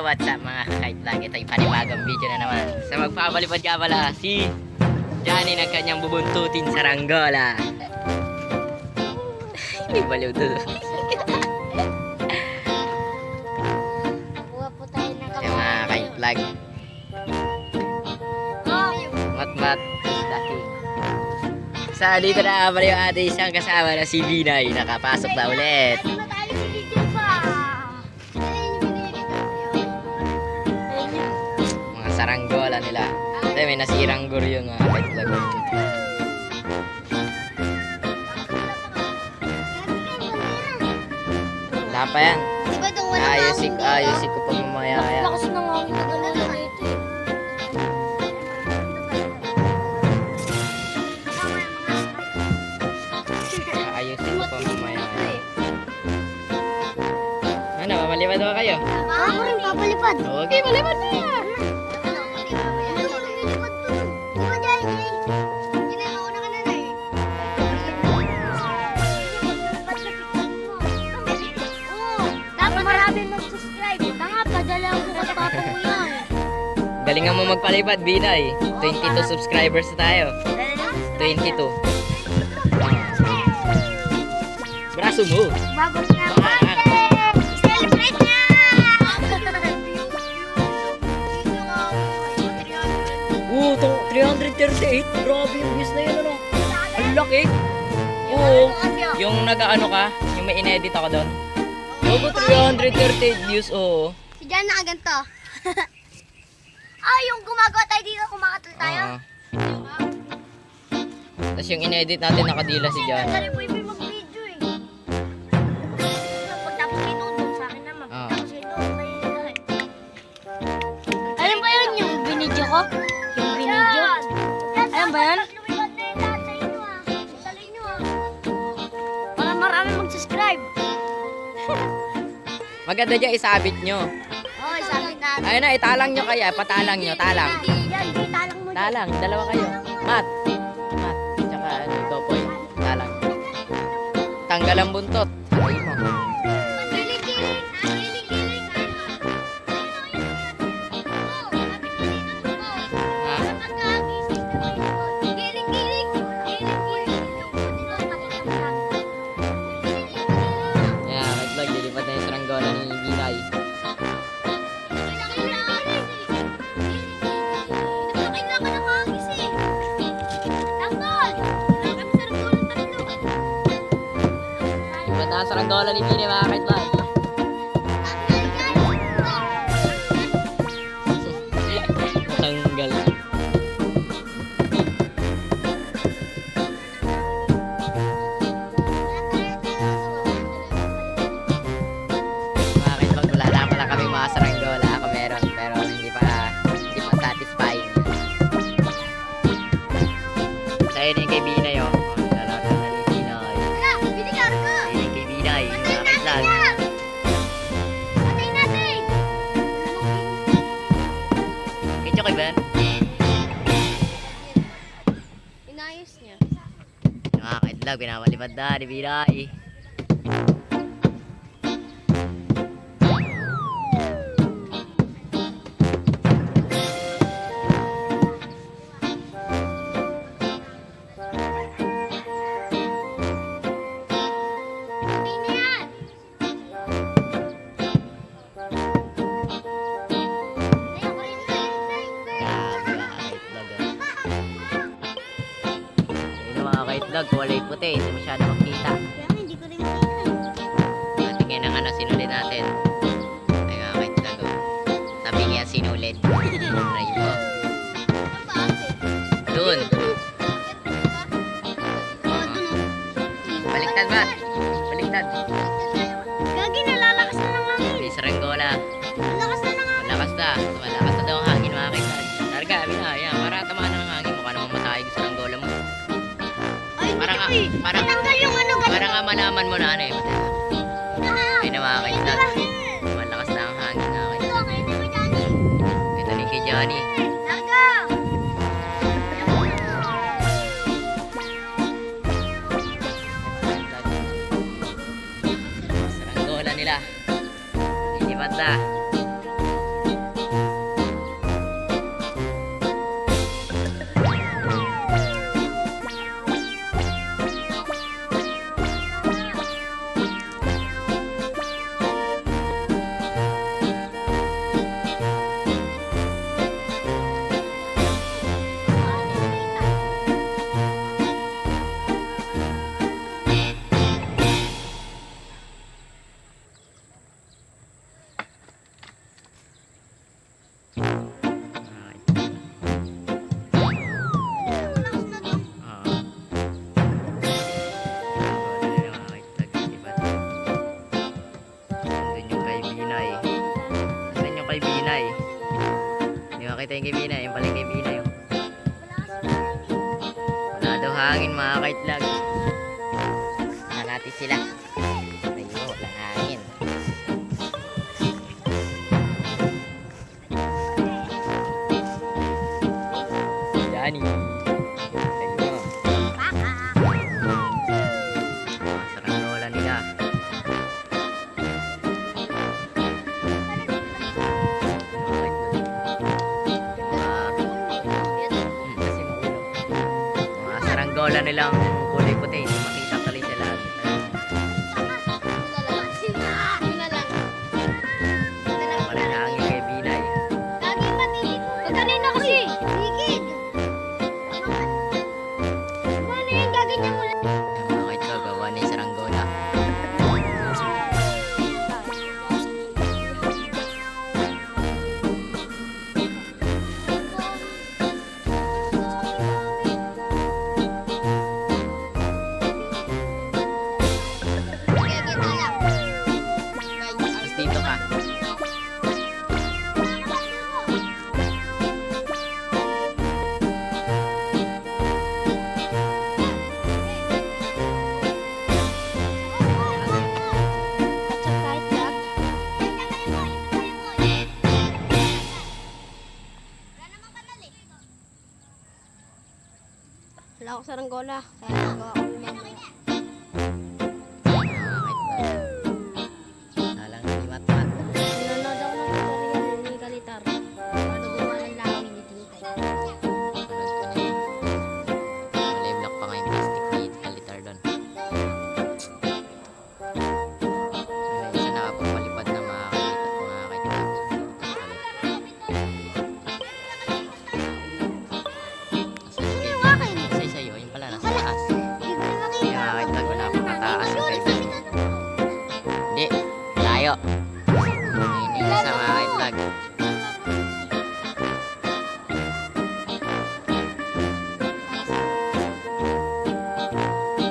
what's up mga ka-kite vlog? Ito yung panibagong video na naman. Sa magpapalipad ka pala, si Johnny ng kanyang bubuntutin sa Ranggola. Hindi baliw to. Kuha po tayo ng Yung mga ka-kite vlog. Mat-mat is the king. Sa dito na pala yung ating isang kasama na si Binay. Nakapasok na ulit. Mga saranggola nila. Ito may nasirang guro yung ka-kite vlog. Wala pa yan. Ayusin ko pag mamaya kaya. Lakas na nga ang tagalan na ito eh. Ayusin ko pag mamaya kaya. Ano, mamalipad ba kayo? Ako rin papalipad. Okay, malipad na yan. Dapat marami mag-subscribe. Tanga, padala ko kay papa mo yan. Galingan mo magpalipad, Binay. 22 subscribers na tayo. 22. Braso mo. Bago na celebrate niya! Ito 338. Grabe yung views na yun, ano? Ang laki. Oo. Yung nag-ano ka, yung may in-edit ako doon. Logo 338 views, oo. Si Jan na ganito. Yung gumagawa tayo dito, kumakatul tayo. Oo. Tapos yung in-edit natin nakadila si Jan. Dali po yung mag-video eh. Pagtapos kinudong sa akin naman. Oo. Pagtapos kinudong may alam ba yun yung binidyo ko? Yung binidyo? Alam ba yun? Para marami mag-subscribe. Maganda dyan, isabit nyo. Oo, sabi natin. Ayun na, italang nyo kaya. Patalang nyo, talang. Yan, di talang mo. Talang, dalawa kayo. Mat. Tsaka topoy. Talang. Tanggal ang buntot. Sabi mo. Giling-giling. Ha? Yeah, may vlog. Lilipat na yung saranggola ni Binay. Lilipat na ang saranggola ni Binay, mga ka-vlog. Tanggal. Mga ka-vlog, wala na pala kami mga saranggola. Ako meron, pero hindi pa satisfying. Sa'yo na yung kay Binay, oh. Lalaro na ni Binay. Ayun yung kay Binay, mga ka-vlog. Kitcho kay Ben? Inayos niya. Mga ka-vlog, pinapalipad na ni Binay. Hindi na yan. Ayoko rin na. Grabe mga ka-vlog, oh. Ayun mga ka-vlog, kulay puti, hindi masyado makita. Kaya nga, hindi ko rin makita. Tingin ang ano, sinulid natin. Ay mga ka-vlog, oh. Sabi niya sinulid. Right po. Doon. Baliktad ba? Baliktad. Gagi, nalalakas na ng hangin. May saranggola. Nalakas na ng hangin. Malakas na. Malakas na daw ang hangin mga ka-vlog. Targa, abi na. Yan, para tamaan na ng hangin. Mukha naman matahig sa saranggola mo. Ay, Para nga, para, tinanggal yung ano, para nga malaman mo na ano eh. Ay na mga ka-vlog. Malakas na ang hangin mga ka-vlog. Ito rin kay Johnny. Larga! Saranggola nila. Lilipat na. hangin mga kaitlog. Tingnan natin sila. Tayo, walang hangin. Johnny. Tayo. Sarang lola nila. Kasi maulog. Mga saranggola nilang kulay puti. Hindi makita tuloy sa lahat. Walang hangin kay Binay. Kanina kasi. Higid. Ano yung gaganyan mo lang? Mga kaitlog, gawa na yung saranggola. Tapos dito ka. Wala ako saranggola. Kaya nagawa ko yung mga. Alang limat-mat. Nanonood ako ng tutorial ni Kalitar. Paano gumawa ng lawin ni Tintay. Kulay black pa nga yung plastic ni Kalitar doon. May isa nakapagpalipad na mga kaitlog. Yung akin. Isa sa'yo, yun pala nasa taas. Hindi ko na makita. Kaya mga kaitlog, wala pang nataas yung kaibigan. Hindi, layo. Yun yung isa mga kaitlog.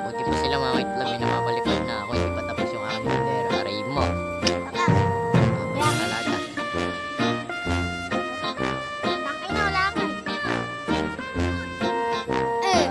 Buti pa sila mga kaitlog, may napapalipad na ako. Hindi pa tapos yung aking bandera. Aray mo. Tapos talaga. Tangin na wala ka. Eh.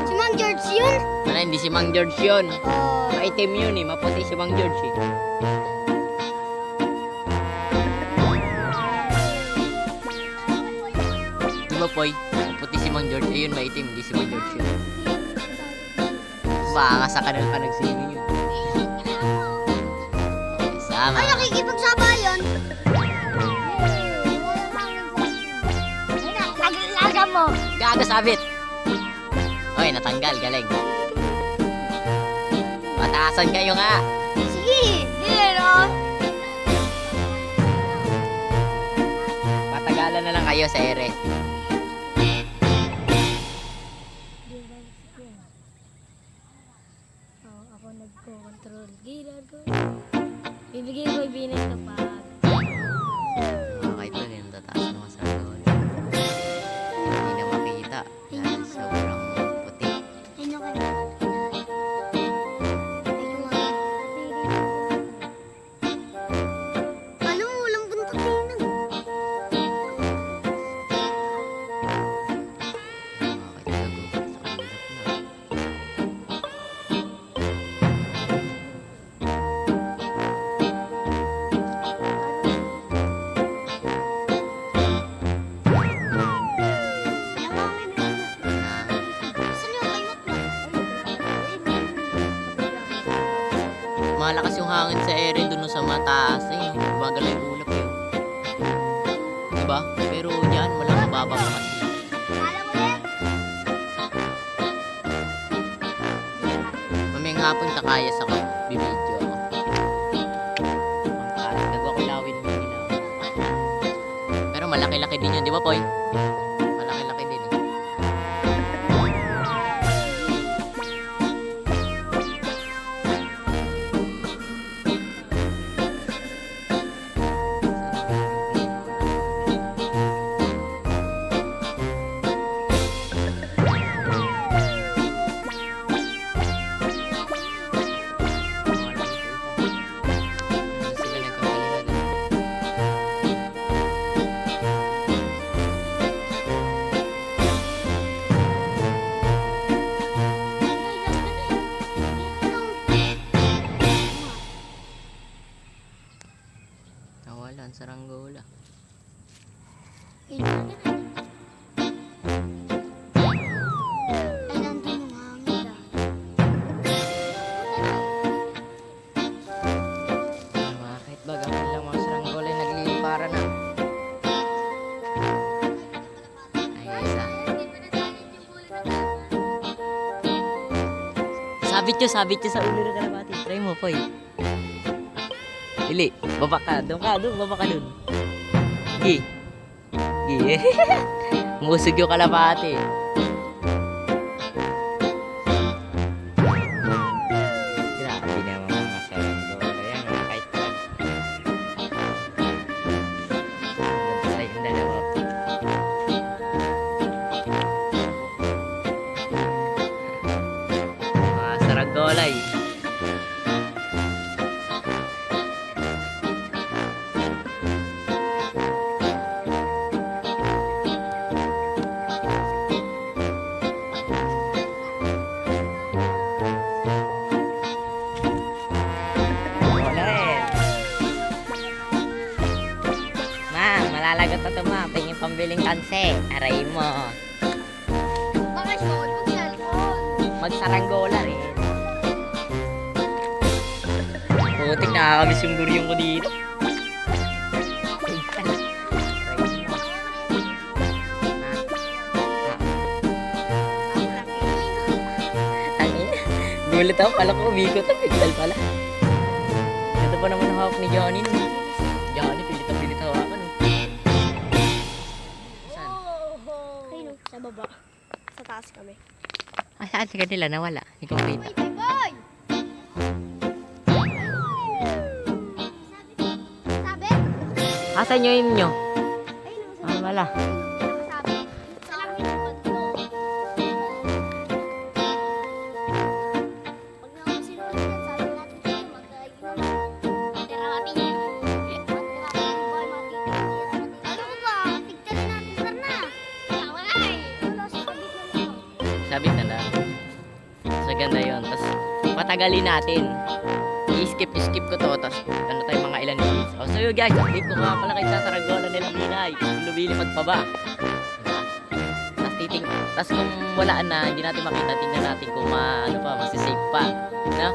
Si Mang George yun? Wala, hindi si Mang George yun. Oh. Maitim yun eh. Maputi si Mang George eh. Di ba, Poy? Maputi si Mang George. Ayun, maitim. Hindi si Mang George yun. Baka sa kanal pa nag-swimming yun. Sama. Ay, nakikipagsabayan. Ay, laga mo. Gago sabit. Oy, natanggal. Galing. Pataasan kayo nga. Sige, dili no. Patagalan na lang kayo sa ere. Ako nagko-control. Gila ko. Bibigay ko yung binis kapag Mga kaitlog, yung tataas ng mga saranggola. Hindi na makita. Dahil sobrang puti. ano kayo? Ano mo ulang buntot din? Mga kaitlog, sa ulap na. Malakas yung hangin sa ere dun sa mataas eh. Bagal na yung ulap yun. Diba? Pero dyan, walang mababa pa kasi. Mamayang hapon kakaya sa bibidyo ako. Nagawa ko lawin mo nila. Pero malaki-laki din yun, di ba, Poy? Malaki-laki din eh. Sila nagkakalihan. Isa. Sabit nyo sa ulo ng kalapati. Try mo, Poy. Dili, baba ka. Doon, baba ka doon. Gi. Gi. Musog yung kalapati. Grabe naman mga saranggola. Yan, mga kahit pag. Ganda sa yung dalawa. Mga saranggola eh. Wala rin. Ma, malalagot na ito ma. Pingin pambiling tanse. Aray mo. Bakit suot mo cellphone? Magsaranggola rin. Putik, nakakamiss yung guryong ko dito. Gulat ako, pala ko umikot ang pigdal pala. Ito pa naman ang hawak ni Johnny. Johnny, pilit hawakan. Saan? Ayun, sa baba. Sa taas kami. Ah, saan si kanila? Nawala. Hindi ko makita. Boy! Sabi? Asan yung inyo? Ayun, Ah, wala. sabi. Sa lang yung pag ko. Pag na ako sinunod yan, sabi natin dito, mag-iwan ako. Matirapi niya. Matirapi yung boy, matitira. Ano ko ba? Tignan natin, Sarna. Wala eh. Wala, sabit na lang. Sabit na lang. Sa ganda yun. Tapos, patagalin natin. I-skip ko to. Tapos, ano tayo, mga ilan minutes. Oh, so yun guys, update ko nga pala kayo sa saranggola nila Binay. Lumilipad pa ba? Tapos kung wala na, hindi natin makita, tingnan natin kung ano pa, masisafe pa. No?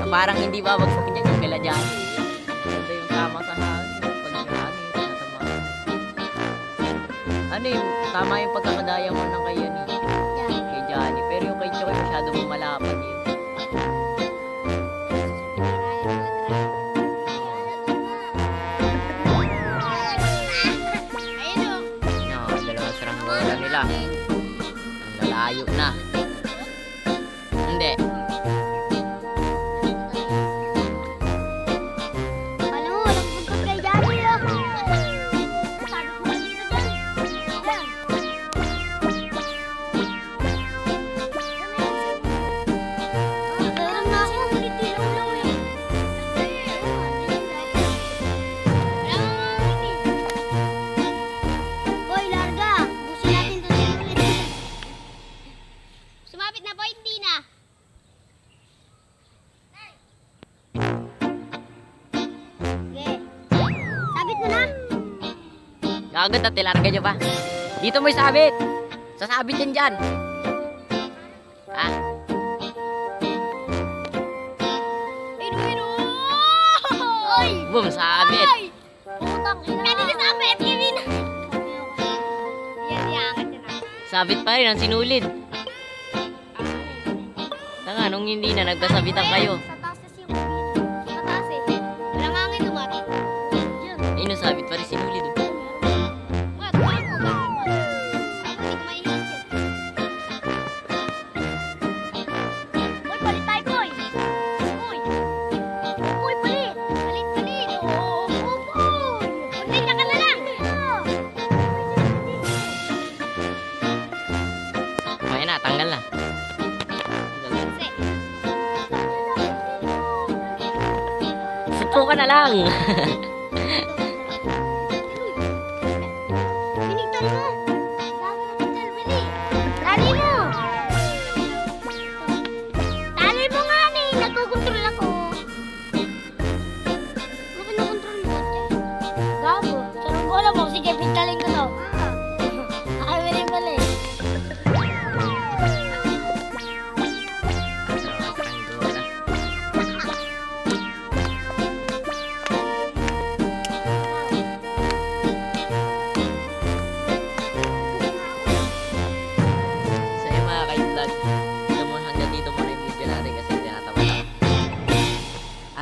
Parang hindi babagsak niya yung kila dyan. Ganda yung tama sa hangin. Pag hangin, tinatama. Ano yung tama yung pagkakadaya mo ng kay yan eh. Kay Johnny. Pero yung kay Choy masyadong malapad yun. No, dalawang saranggola nila. Ang lalayo na. Hindi. Alam mo, walang buntot kay Johnny ah. Sabi ko kanina dyan. Yan. Meron na ako. Ulit ilaw eh. Boy, larga. Busin natin to sa ulit. Sumapit na, boy. Hindi na. Okay. Sabit mo na. Kagad na, tilarga nyo pa. Dito mo isabit. Sasabit yan dyan. Ah, Oy! boom, sabit. Oy! Putang ina. Kanina sabit, Kevin. Yan, iangat na. Sabit pa rin ang sinulid. Tanga, nung hindi na, nagkasabitan kayo. Sa taas kasi yung sa taas eh. Walang hangin umat. Diyan. Ayun, sabit pa rin sinulid. Oh. Wat, ako, ako, hindi ko mainit yan. Boy, palit tayo, boy. Boy. Boy, palit. Palit. Oo, boy. Palit ka na lang. Ayan na, tanggal na. Kasi, Supo ka na lang. pinigtan mo. Tali mo. Tali mo nga eh. Nagkukontrol ako. Ano kinokontrol mo? Gago. Saranggola mo. Sige, pintalin ko to. Ayaw rin pala eh.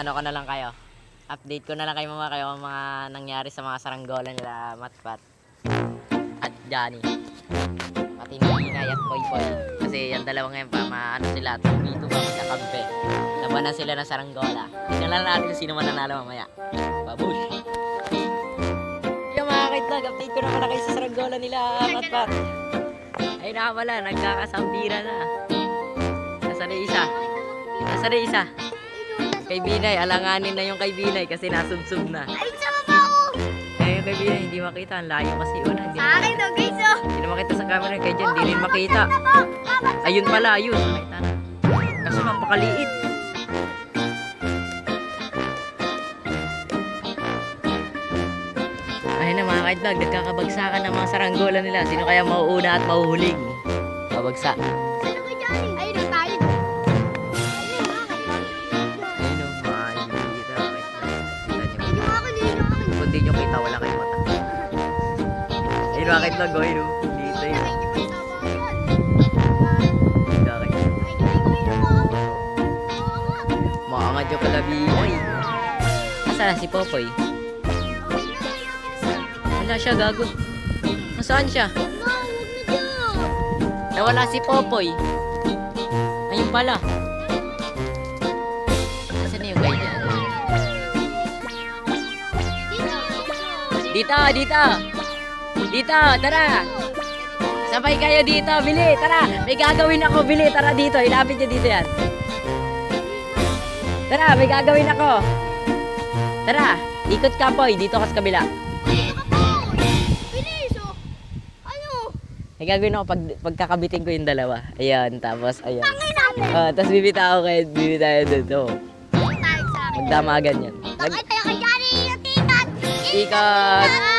ano ko na lang kayo. Update ko na lang kayo mga nangyari sa mga saranggola nila Matpat at Johnny. Pati ni Inay at Poy Poy. Kasi yung dalawa ngayon pa, maano sila, tumbito ba magkakampi. Labanan sila ng saranggola. Tignan lang natin kung sino mananalo mamaya. Babush! Yung mga kaitlog, update ko naman na kayo sa saranggola nila Matpat. Ay na pala, nagkakasambira na. Nasaan na isa? Nasaan na isa? Kay Binay, alanganin na yung kay Binay kasi nasubsub na. Ay, sa baba ko! Eh, yung kay Binay, hindi makita. Ang layo kasi wala. Hindi Sa akin to, guys, oh! Hindi na makita sa camera. Kaya dyan, hindi rin makita. Ayun pala, ayun. Makita na. Kaso napakaliit. Ayun na mga kaitlog, nagkakabagsakan ng mga saranggola nila. Sino kaya mauuna at mahuhuling? Babagsak. Sino ba dyan? Ayun, oh, tayo. Ayun o, mga hindi kita. Hindi mo ako, hindi mo ako. Kung di nyo kita, wala kayong mata. Ayun mga kaitlog, ayun o. Dito yun. Maangat yung kalabi. Oy! Asa na si Popoy? Wala siya, gago. Nasaan siya? Nawala si Popoy. Ayun pala. Nasaan na yung guy niya? Dito, dito! Dito, tara! Sabay kayo dito, bili, tara! May gagawin ako, bili, tara dito. Ilapit niyo dito yan. Tara, may gagawin ako. Tara, ikot ka, Poy. Dito ka sa kabila. Bilis, oh! Ano? May gagawin ako pagkakabitin ko yung dalawa. Ayan, tapos ayan. Tangin natin! Tapos bibitaw tayo dito. Tayo sa akin. Magdamagan yan. Takay tayo kay Johnny! Yung tikat! Ikat!